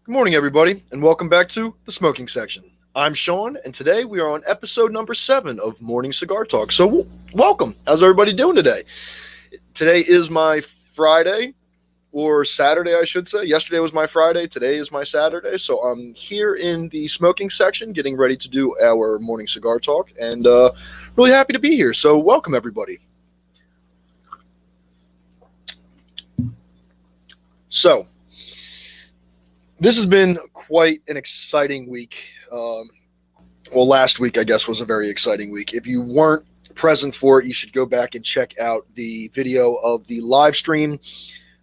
Good morning, everybody, and welcome back to the Smoking Section. I'm Sean, and today we are on episode number 7 of Morning Cigar Talk. So, welcome. How's everybody doing today? Today is my Friday, or Saturday, I should say. Yesterday was my Friday. Today is my Saturday. So, I'm here in the smoking section getting ready to do our Morning Cigar Talk, and really happy to be here. So, welcome, everybody. So, this has been quite an exciting week. Last week, I guess, was a very exciting week. If you weren't present for it, you should go back and check out the video of the live stream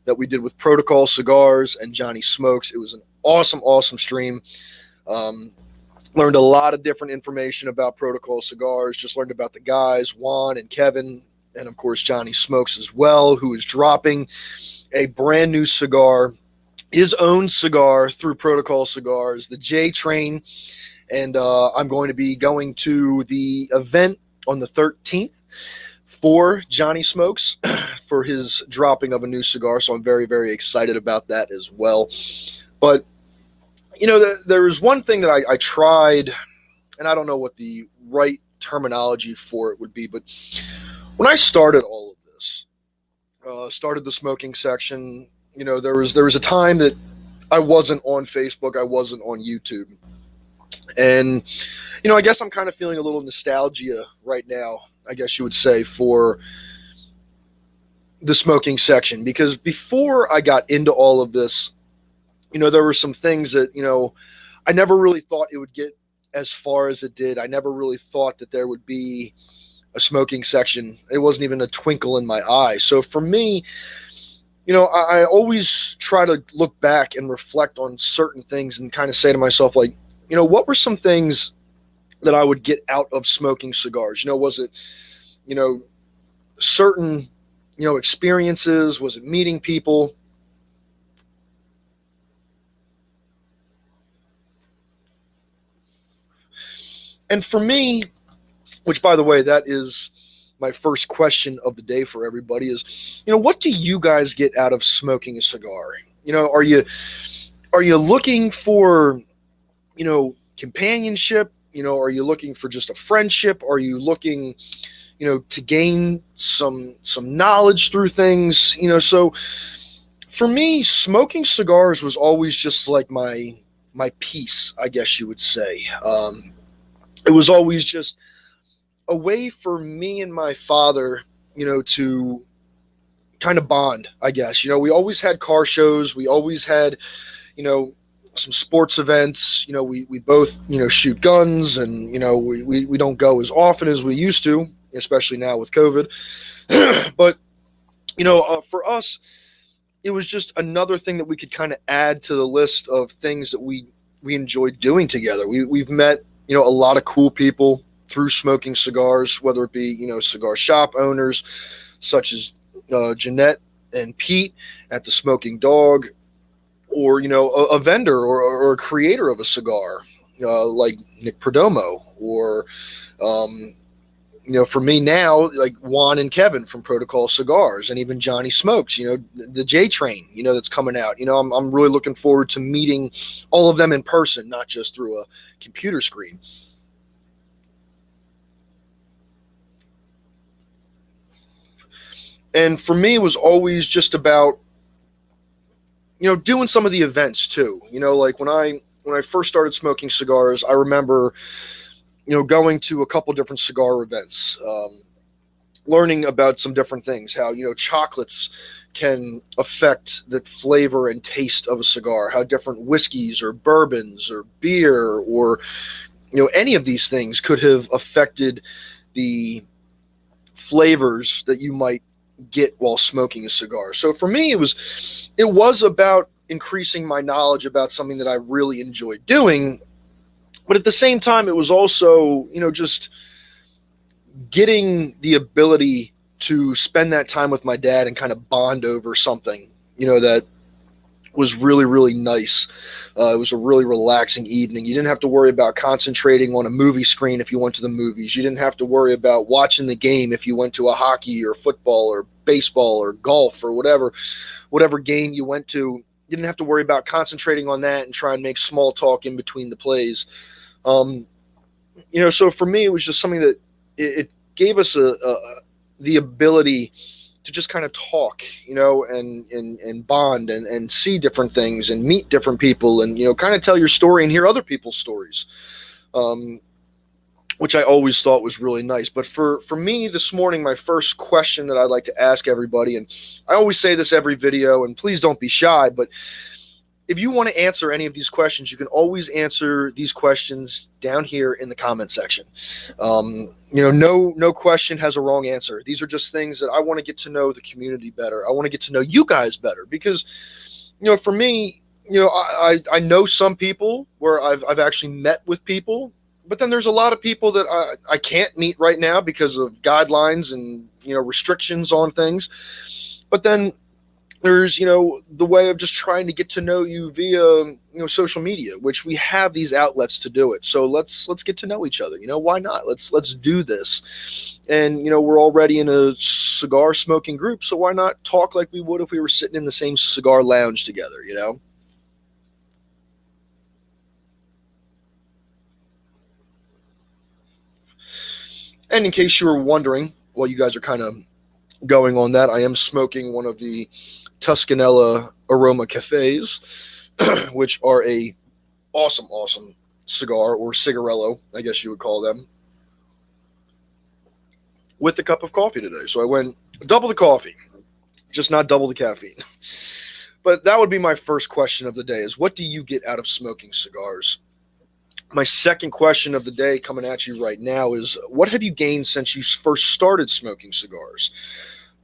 that we did with Protocol Cigars and Johnny Smokes. It was an awesome stream. Learned a lot of different information about Protocol Cigars. Just learned about the guys, Juan and Kevin, and of course Johnny Smokes as well, who is dropping a brand new cigar, his own cigar through Protocol Cigars, the J Train. And I'm going to be going to the event on the 13th for Johnny Smokes for his dropping of a new cigar. So I'm very excited about that as well. But, there was one thing that I tried, and I don't know what the right terminology for it would be, but when I started all of this, started the smoking section, there was a time that I wasn't on Facebook, I wasn't on YouTube. And, I guess I'm kind of feeling a little nostalgia right now, I guess you would say, for the smoking section. Because before I got into all of this, there were some things that, I never really thought it would get as far as it did. I never really thought that there would be a smoking section. It wasn't even a twinkle in my eye. So for me, I always try to look back and reflect on certain things and kind of say to myself, like, what were some things that I would get out of smoking cigars? Was it, certain, experiences? Was it meeting people? And for me, which by the way, that is my first question of the day for everybody is, what do you guys get out of smoking a cigar? Are you looking for, companionship? Are you looking for just a friendship? Are you looking, to gain some knowledge through things? So for me, smoking cigars was always just like my peace, I guess you would say. It was always just a way for me and my father, to kind of bond, I guess. We always had car shows. We always had, some sports events. We both, shoot guns, and, we don't go as often as we used to, especially now with COVID. But, for us, it was just another thing that we could kind of add to the list of things that we enjoyed doing together. We've met, a lot of cool people through smoking cigars, whether it be, cigar shop owners such as Jeanette and Pete at the Smoking Dog, or, a vendor or a creator of a cigar like Nick Perdomo, or, for me now, like Juan and Kevin from Protocol Cigars, and even Johnny Smokes, the J Train, that's coming out. I'm really looking forward to meeting all of them in person, not just through a computer screen. And for me, it was always just about, doing some of the events too. Like when I first started smoking cigars, I remember, going to a couple different cigar events, learning about some different things, how, chocolates can affect the flavor and taste of a cigar, how different whiskeys or bourbons or beer or, any of these things could have affected the flavors that you might get while smoking a cigar. So for me, it was about increasing my knowledge about something that I really enjoyed doing. But at the same time, it was also, just getting the ability to spend that time with my dad and kind of bond over something, that was really nice. It was a really relaxing evening. You didn't have to worry about concentrating on a movie screen if you went to the movies. You didn't have to worry about watching the game if you went to a hockey or football or baseball or golf or whatever game you went to. You didn't have to worry about concentrating on that and try and make small talk in between the plays. Um, so for me, it was just something that it gave us the ability to just kind of talk, and bond and see different things and meet different people and, kind of tell your story and hear other people's stories. Which I always thought was really nice. But for me this morning, my first question that I'd like to ask everybody, and I always say this every video, and please don't be shy, but if you want to answer any of these questions, you can always answer these questions down here in the comment section. No question has a wrong answer. These are just things that I want to get to know the community better. I want to get to know you guys better because, for me, I know some people where I've actually met with people, but then there's a lot of people that I can't meet right now because of guidelines and, restrictions on things. But then there's, the way of just trying to get to know you via, social media, which we have these outlets to do it. So let's get to know each other. Why not? Let's do this. And, we're already in a cigar smoking group. So why not talk like we would if we were sitting in the same cigar lounge together, And in case you were wondering, while you guys are kind of going on that, I am smoking one of the Tuscanella Aroma Cafes, which are a awesome cigar, or cigarello, I guess you would call them, with a cup of coffee today. So I went double the coffee, just not double the caffeine. But that would be my first question of the day is, what do you get out of smoking cigars? My second question of the day coming at you right now is, what have you gained since you first started smoking cigars?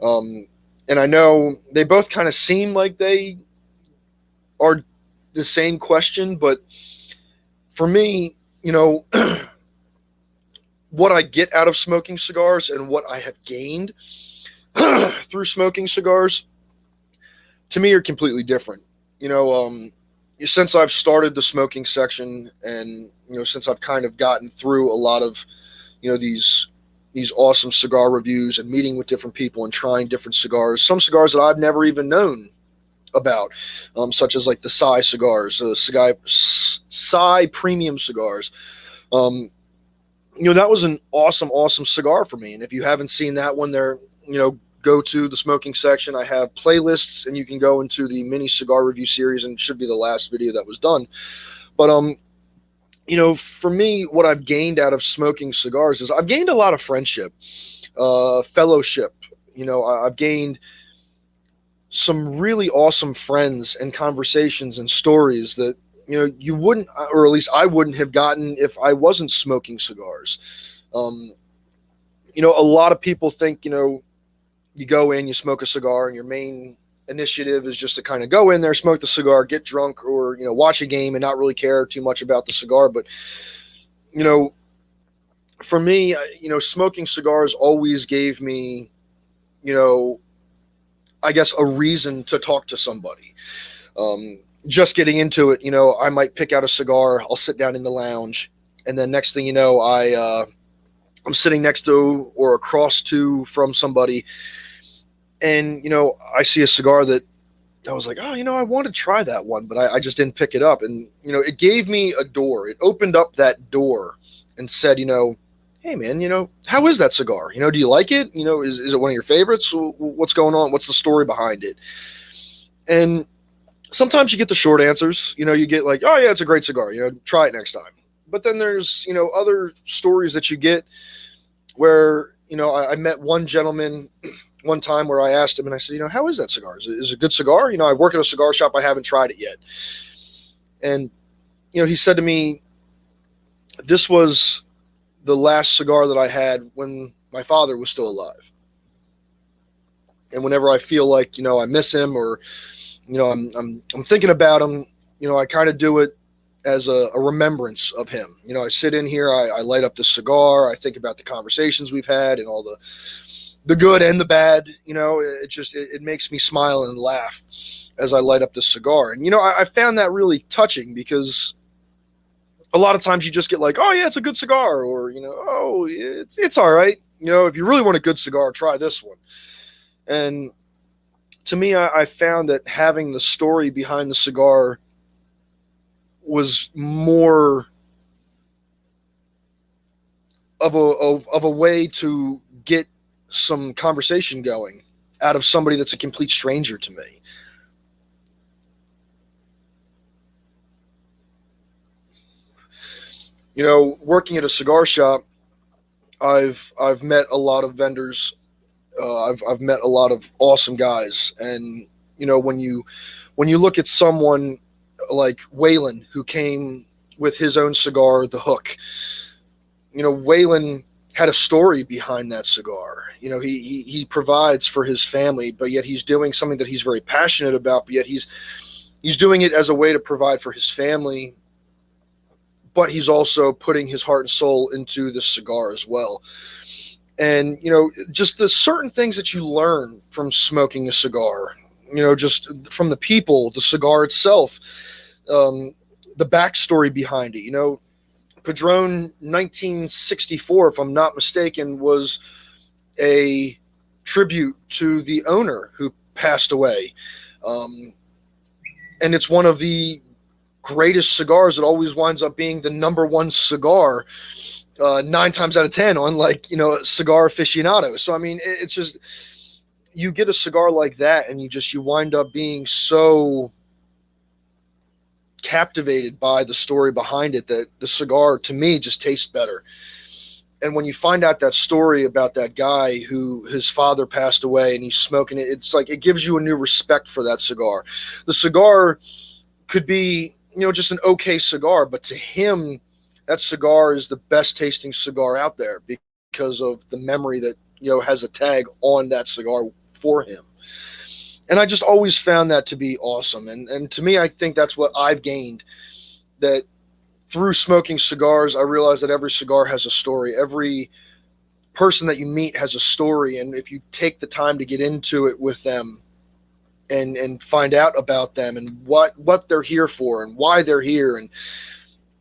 And I know they both kind of seem like they are the same question, but for me, what I get out of smoking cigars and what I have gained through smoking cigars, to me, are completely different. Since I've started the smoking section and, since I've kind of gotten through a lot of, these awesome cigar reviews and meeting with different people and trying different cigars, some cigars that I've never even known about, such as like the cigars, premium cigars. That was an awesome cigar for me. And if you haven't seen that one there, go to the smoking section. I have playlists and you can go into the mini cigar review series, and it should be the last video that was done. But, for me, what I've gained out of smoking cigars is I've gained a lot of friendship, fellowship. I've gained some really awesome friends and conversations and stories that, you wouldn't, or at least I wouldn't have gotten if I wasn't smoking cigars. A lot of people think, you go in, you smoke a cigar, and your main initiative is just to kind of go in there, smoke the cigar, get drunk, or, watch a game and not really care too much about the cigar. But, for me, smoking cigars always gave me, I guess, a reason to talk to somebody. Just getting into it, I might pick out a cigar, I'll sit down in the lounge, and then next thing you know, I'm sitting next to or across from somebody, and, I see a cigar that I was like, oh, I want to try that one, but I just didn't pick it up. And, it gave me a door. It opened up that door and said, hey, man, how is that cigar? Do you like it? Is it one of your favorites? What's going on? What's the story behind it? And sometimes you get the short answers. You get like, oh, yeah, it's a great cigar. Try it next time. But then there's, other stories that you get where, I met one gentleman one time where I asked him, and I said, how is that cigar? Is it a good cigar? I work at a cigar shop. I haven't tried it yet. And, he said to me, this was the last cigar that I had when my father was still alive. And whenever I feel like, I miss him, or, I'm thinking about him, I kind of do it as a remembrance of him. I sit in here, I light up the cigar, I think about the conversations we've had and all the good and the bad. It makes me smile and laugh as I light up the cigar. And, I found that really touching, because a lot of times you just get like, oh yeah, it's a good cigar, or, oh, it's all right. If you really want a good cigar, try this one. And, to me, I found that having the story behind the cigar was more of a way to get some conversation going out of somebody that's a complete stranger to me. Working at a cigar shop, I've met a lot of vendors. I've met a lot of awesome guys, and when you look at someone like Waylon, who came with his own cigar, the Hook. Waylon had a story behind that cigar. He provides for his family, but yet he's doing something that he's very passionate about. But yet he's doing it as a way to provide for his family, but he's also putting his heart and soul into this cigar as well. And just the certain things that you learn from smoking a cigar. Just from the people, the cigar itself, the backstory behind it. Padron 1964, if I'm not mistaken, was a tribute to the owner who passed away. And it's one of the greatest cigars. It always winds up being the number one cigar 9 times out of 10 on Cigar Aficionado. So, I mean, it's just, you get a cigar like that and you wind up being so captivated by the story behind it that the cigar, to me, just tastes better. And when you find out that story about that guy who his father passed away and he's smoking it, it's like it gives you a new respect for that cigar. The cigar could be, just an okay cigar, but to him, that cigar is the best tasting cigar out there because of the memory that, has a tag on that cigar for him. And I just always found that to be awesome. And to me, I think that's what I've gained, that through smoking cigars, I realized that every cigar has a story. Every person that you meet has a story. And if you take the time to get into it with them and find out about them and what they're here for and why they're here, and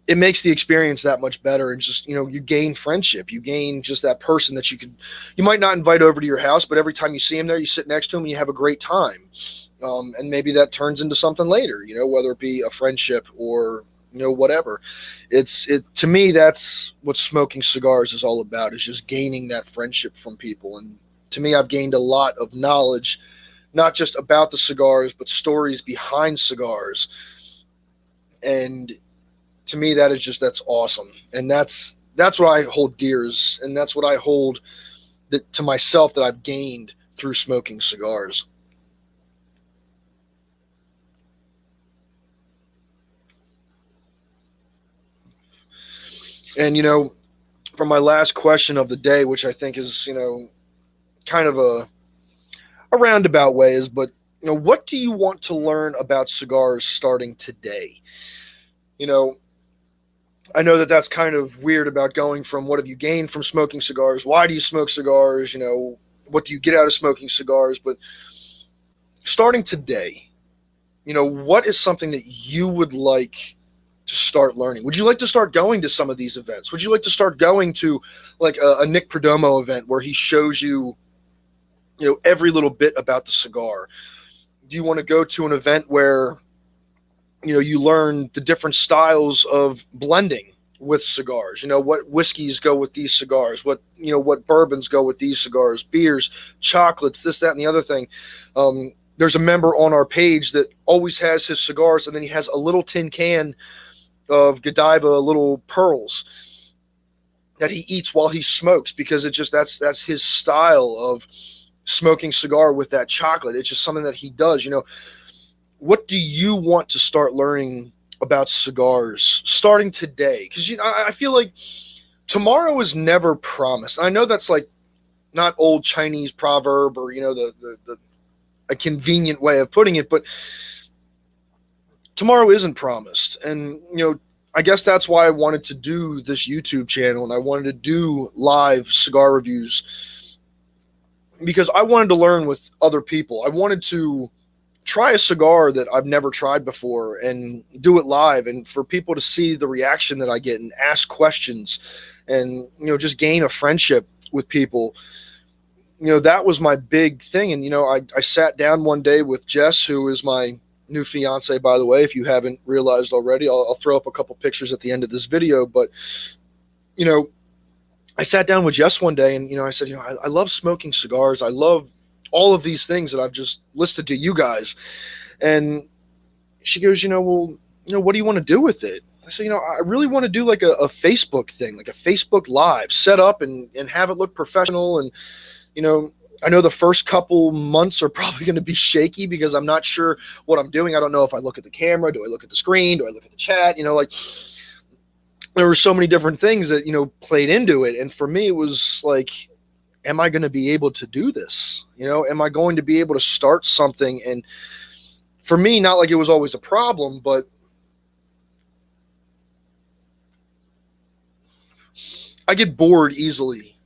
it makes the experience that much better. And just, you gain friendship. You gain just that person that you might not invite over to your house, but every time you see him there, you sit next to him and you have a great time. And maybe that turns into something later, whether it be a friendship or, whatever. To me, that's what smoking cigars is all about, is just gaining that friendship from people. And to me, I've gained a lot of knowledge, not just about the cigars, but stories behind cigars. And to me, that's awesome. And that's what I hold dear, and that's what I hold to myself that I've gained through smoking cigars. And, for my last question of the day, which I think is, kind of a roundabout way, is, but, what do you want to learn about cigars starting today? I know that that's kind of weird about going from what have you gained from smoking cigars? Why do you smoke cigars? What do you get out of smoking cigars? But starting today, what is something that you would like to start learning? Would you like to start going to some of these events? Would you like to start going to like a Nick Perdomo event where he shows you, every little bit about the cigar? Do you want to go to an event where you learn the different styles of blending with cigars? What whiskeys go with these cigars, what bourbons go with these cigars, beers, chocolates, this, that, and the other thing. There's a member on our page that always has his cigars, and then he has a little tin can of Godiva little pearls that he eats while he smokes, because it just, that's his style of smoking cigar with that chocolate. It's just something that he does. What do you want to start learning about cigars starting today? Because I feel like tomorrow is never promised. I know that's like not old Chinese proverb or the a convenient way of putting it, but tomorrow isn't promised. And I guess that's why I wanted to do this YouTube channel, and I wanted to do live cigar reviews, because I wanted to learn with other people. I wanted to try a cigar that I've never tried before and do it live, and for people to see the reaction that I get and ask questions and just gain a friendship with people. that was my big thing. And, I sat down one day with Jess, who is my new fiance, by the way, if you haven't realized already. I'll throw up a couple pictures at the end of this video. But, I sat down with Jess one day and, I said, I love smoking cigars. I love all of these things that I've just listed to you guys. And she goes, well, what do you want to do with it? I said, I really want to do like a Facebook thing, like a Facebook Live, set up and have it look professional. And, I know the first couple months are probably going to be shaky because I'm not sure what I'm doing. I don't know if I look at the camera, do I look at the screen, do I look at the chat? Like there were so many different things that, played into it. And for me, it was like, am I going to be able to do this? Am I going to be able to start something? And for me, not like it was always a problem, but I get bored easily.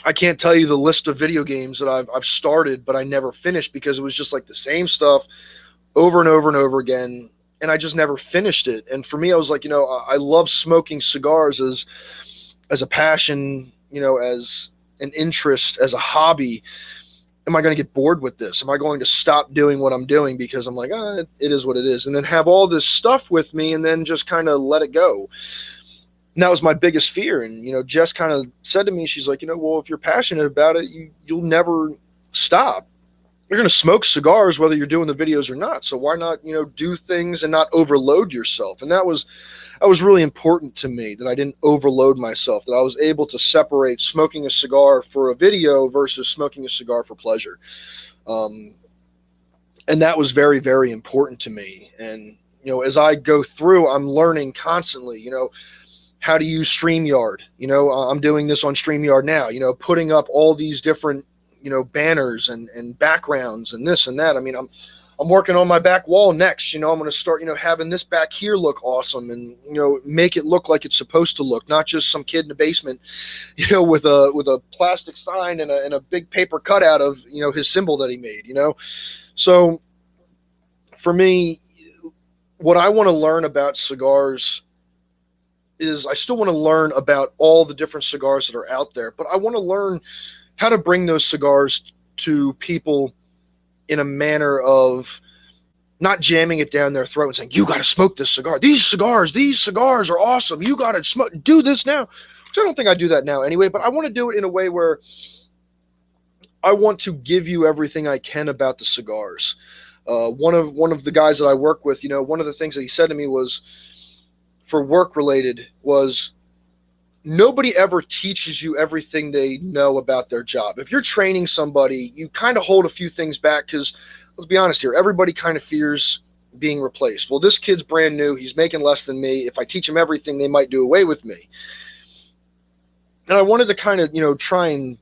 I can't tell you the list of video games that I've started, but I never finished because it was just like the same stuff over and over and over again. And I just never finished it. And for me, I was like, I love smoking cigars as a passion, as an interest, as a hobby. Am I going to get bored with this? Am I going to stop doing what I'm doing because I'm like, it is what it is, and then have all this stuff with me and then just kind of let it go? And that was my biggest fear. And, Jess kind of said to me, she's like, well, if you're passionate about it, you'll never stop. You're going to smoke cigars whether you're doing the videos or not. So why not, do things and not overload yourself? And that was really important to me, that I didn't overload myself, that I was able to separate smoking a cigar for a video versus smoking a cigar for pleasure. And that was very, very important to me. And, as I go through, I'm learning constantly, how to use StreamYard. I'm doing this on StreamYard now, putting up all these different, banners and backgrounds and this and that. I mean, I'm working on my back wall next. I'm going to start, having this back here look awesome and, make it look like it's supposed to look, not just some kid in the basement, with a plastic sign and a big paper cutout of, his symbol that he made, So for me, what I want to learn about cigars is I still want to learn about all the different cigars that are out there, but I want to learn how to bring those cigars to people in a manner of not jamming it down their throat and saying, you got to smoke this cigar. These cigars are awesome. You got to smoke, do this now. Which I don't think I do that now anyway, but I want to do it in a way where I want to give you everything I can about the cigars. One of the guys that I work with, one of the things that he said to me was, for work related, was nobody ever teaches you everything they know about their job. If you're training somebody, you kind of hold a few things back because, let's be honest here, everybody kind of fears being replaced. Well, this kid's brand new. He's making less than me. If I teach him everything, they might do away with me. And I wanted to kind of, try and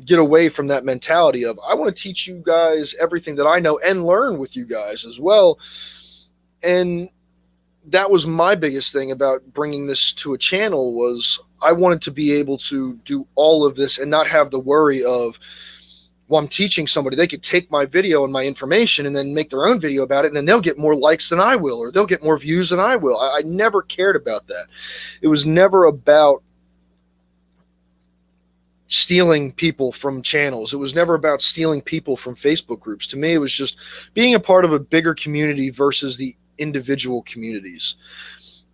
get away from that mentality of, I want to teach you guys everything that I know and learn with you guys as well. And that was my biggest thing about bringing this to a channel, was I wanted to be able to do all of this and not have the worry of, well, I'm teaching somebody. They could take my video and my information and then make their own video about it, and then they'll get more likes than I will, or they'll get more views than I will. I never cared about that. It was never about stealing people from channels. It was never about stealing people from Facebook groups. To me, it was just being a part of a bigger community versus the individual communities.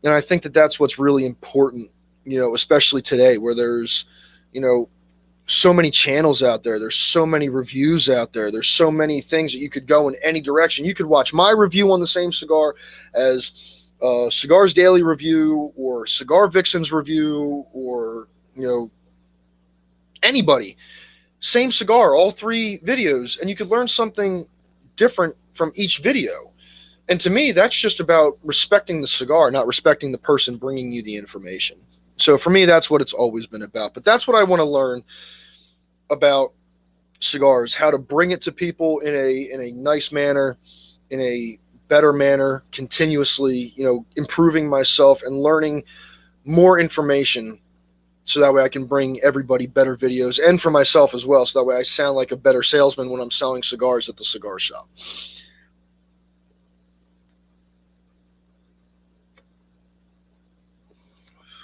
And I think that that's what's really important, especially today, where there's, so many channels out there. There's so many reviews out there. There's so many things that you could go in any direction. You could watch my review on the same cigar as Cigars Daily review, or Cigar Vixen's review, or, anybody. Same cigar, all three videos, and you could learn something different from each video. And to me, that's just about respecting the cigar, not respecting the person bringing you the information. So for me, that's what it's always been about. But that's what I want to learn about cigars, how to bring it to people in a nice manner, in a better manner, continuously, improving myself and learning more information, so that way I can bring everybody better videos, and for myself as well, so that way I sound like a better salesman when I'm selling cigars at the cigar shop.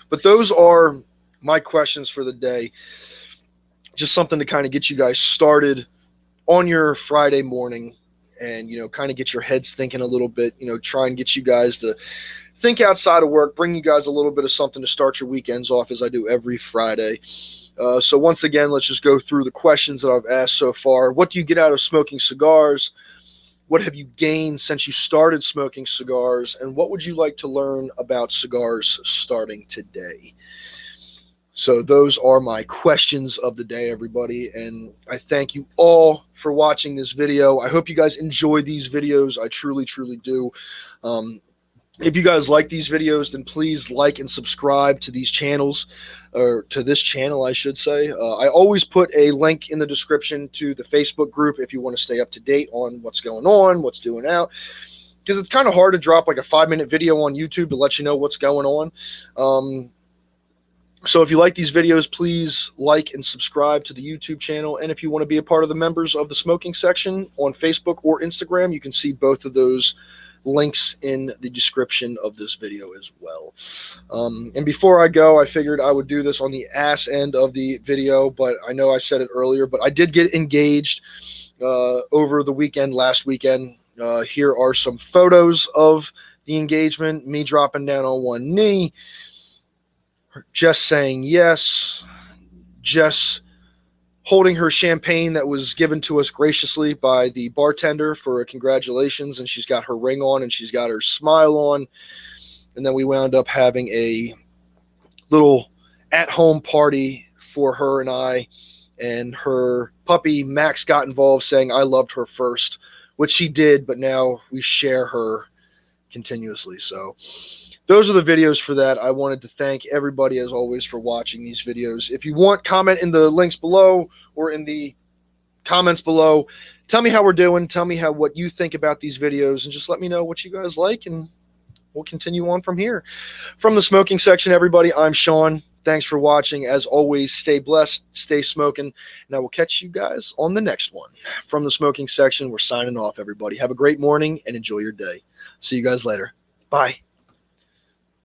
But those are my questions for the day. just something to kind of get you guys started on your Friday morning and, kind of get your heads thinking a little bit, try and get you guys to think outside of work, bring you guys a little bit of something to start your weekends off as I do every Friday. So once again, let's just go through the questions that I've asked so far. What do you get out of smoking cigars? What have you gained since you started smoking cigars? And what would you like to learn about cigars starting today? So those are my questions of the day, everybody. And I thank you all for watching this video. I hope you guys enjoy these videos. I truly, truly do. If you guys like these videos, then please like and subscribe to these channels, or to this channel, I should say. I always put a link in the description to the Facebook group if you want to stay up to date on what's going on, what's doing out. Because it's kind of hard to drop like a 5-minute video on YouTube to let you know what's going on. So if you like these videos, please like and subscribe to the YouTube channel. And if you want to be a part of the members of the smoking section on Facebook or Instagram, you can see both of those links in the description of this video as well. And before I go, I figured I would do this on the ass end of the video, but I know I said it earlier, but I did get engaged over the weekend, last weekend. Here are some photos of the engagement, me dropping down on one knee, Jess saying yes, Jess holding her champagne that was given to us graciously by the bartender for a congratulations, and she's got her ring on and she's got her smile on. And then we wound up having a little at-home party for her and I, and her puppy Max got involved saying I loved her first, which she did, but now we share her continuously. So those are the videos for that. I wanted to thank everybody, as always, for watching these videos. If you want, comment in the links below or in the comments below. Tell me how we're doing. Tell me what you think about these videos, and just let me know what you guys like, and we'll continue on from here. From the smoking section, everybody, I'm Sean. Thanks for watching. As always, stay blessed, stay smoking, and I will catch you guys on the next one. From the smoking section, we're signing off, everybody. Have a great morning and enjoy your day. See you guys later. Bye.